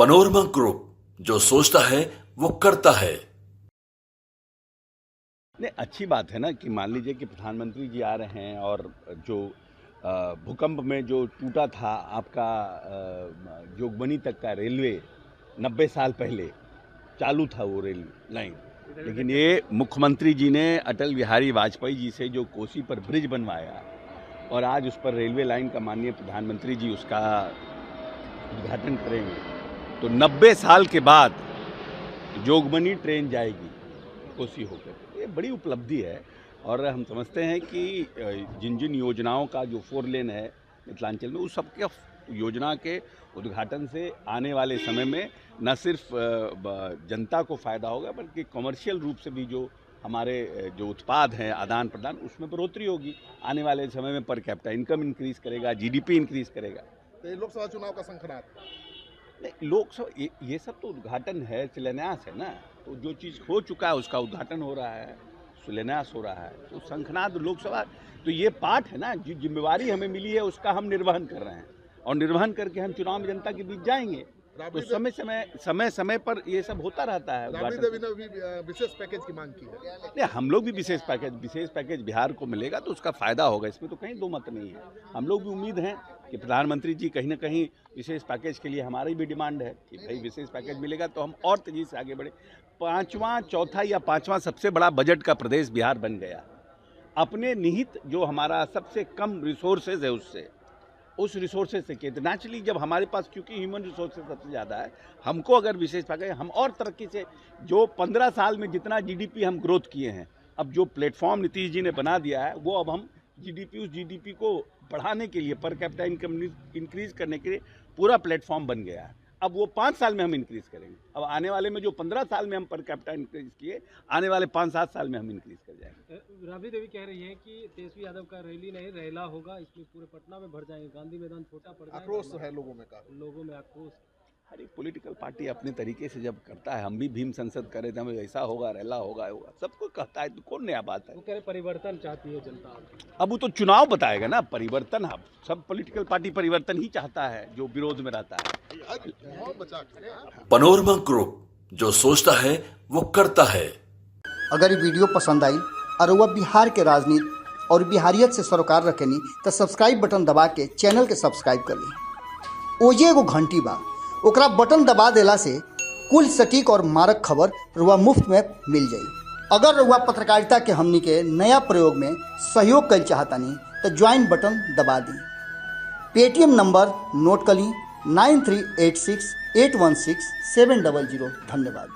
Panorama group, जो सोचता है वो करता है। नहीं, अच्छी बात है ना कि मान लीजिए कि प्रधानमंत्री जी आ रहे हैं और जो भूकंप में जो टूटा था आपका जोगबनी तक का रेलवे 90 साल पहले चालू था वो रेल लाइन, लेकिन ये मुख्यमंत्री जी ने अटल बिहारी वाजपेयी जी से जो कोसी पर ब्रिज बनवाया और आज उस पर रेलवे लाइन का माननीय प्रधानमंत्री जी उसका उद्घाटन करेंगे, तो 90 साल के बाद जोगबनी ट्रेन जाएगी कोसी होकर। ये बड़ी उपलब्धि है और हम समझते हैं कि जिन जिन योजनाओं का जो 4 लेन है मिथिलांचल में, उस सबके योजना के उद्घाटन से आने वाले समय में न सिर्फ जनता को फ़ायदा होगा बल्कि कमर्शियल रूप से भी जो हमारे जो उत्पाद हैं आदान प्रदान, उसमें बढ़ोतरी होगी। आने वाले समय में पर कैपिटा इनकम इंक्रीज करेगा, जीडीपी इंक्रीज करेगा। तो लोकसभा चुनाव का शंखनाद नहीं, लोकसभा ये सब तो उद्घाटन है, शिलान्यास है ना। तो जो चीज़ हो चुका है उसका उद्घाटन हो रहा है, शिलान्यास हो रहा है, तो शंखनाद लोकसभा। तो ये पाठ है ना, जो जिम्मेवारी हमें मिली है उसका हम निर्वहन कर रहे हैं और निर्वहन करके हम चुनाव में जनता के बीच जाएंगे। तो समय पर ये सब होता रहता है। राबड़ी देवी ने भी विशेष पैकेज की मांग की है। नहीं, हम लोग भी विशेष पैकेज बिहार को मिलेगा तो उसका फायदा होगा, इसमें तो कहीं दो मत नहीं है। हम लोग भी उम्मीद हैं कि प्रधानमंत्री जी कहीं ना कहीं विशेष पैकेज के लिए हमारी भी डिमांड है कि भाई विशेष पैकेज मिलेगा तो हम और तेजी से आगे बढ़े। चौथा या पांचवा सबसे बड़ा बजट का प्रदेश बिहार बन गया। अपने निहित जो हमारा सबसे कम रिसोर्सेज है उस रिसोर्सेज से किए, तो नेचुरली जब हमारे पास क्योंकि ह्यूमन रिसोर्सेज सबसे ज़्यादा है, हमको अगर विशेष पैकेज हम और तरक्की से जो 15 साल में जितना जीडीपी हम ग्रोथ किए हैं, अब जो प्लेटफॉर्म नीतीश जी ने बना दिया है वो अब हम उस जीडीपी को बढ़ाने के लिए, पर कैपिटा इनकम इंक्रीज करने के लिए पूरा प्लेटफॉर्म बन गया है। अब वो 5 साल में हम इंक्रीज करेंगे। अब आने वाले में जो 15 साल में हम पर कैपिटा इंक्रीज किए, आने वाले 5-7 साल में हम इंक्रीज कर जाएंगे। राबड़ी देवी कह रही है कि तेजस्वी यादव का रैली नहीं रेला होगा, इसमें पूरे पटना में भर जाएंगे, गांधी मैदान छोटा पड़ जाएगा। आक्रोश है लोगों में आक्रोश। हर एक पॉलिटिकल पार्टी अपने तरीके से जब करता है, हम भी भीम संसद करे थे, हमें ऐसा होगा, रेला होगा, सबको कहता है, तो कौन नया बात है। वो कह रहे परिवर्तन चाहती है जनता। अब वो तो चुनाव बताएगा ना परिवर्तन। अब सब पॉलिटिकल पार्टी परिवर्तन ही चाहता है जो विरोध में रहता है। पनोरमा ग्रुप, जो सोचता है वो करता है। अगर ये वीडियो पसंद आई और वह बिहार के राजनीति और बिहारियत से सरोकार रखेनी तो सब्सक्राइब बटन दबा के चैनल के सब्सक्राइब कर ली। ओजे एगो घंटी बा, ओकरा बटन दबा देला से कुल सटीक और मारक खबर रुआ मुफ्त में मिल जाई। अगर रुआ पत्रकारिता के हमनी के नया प्रयोग में सहयोग कर चाहतानी तो ज्वाइन बटन दबा दी। पेटीएम नंबर नोट कर ली 9386816700। धन्यवाद।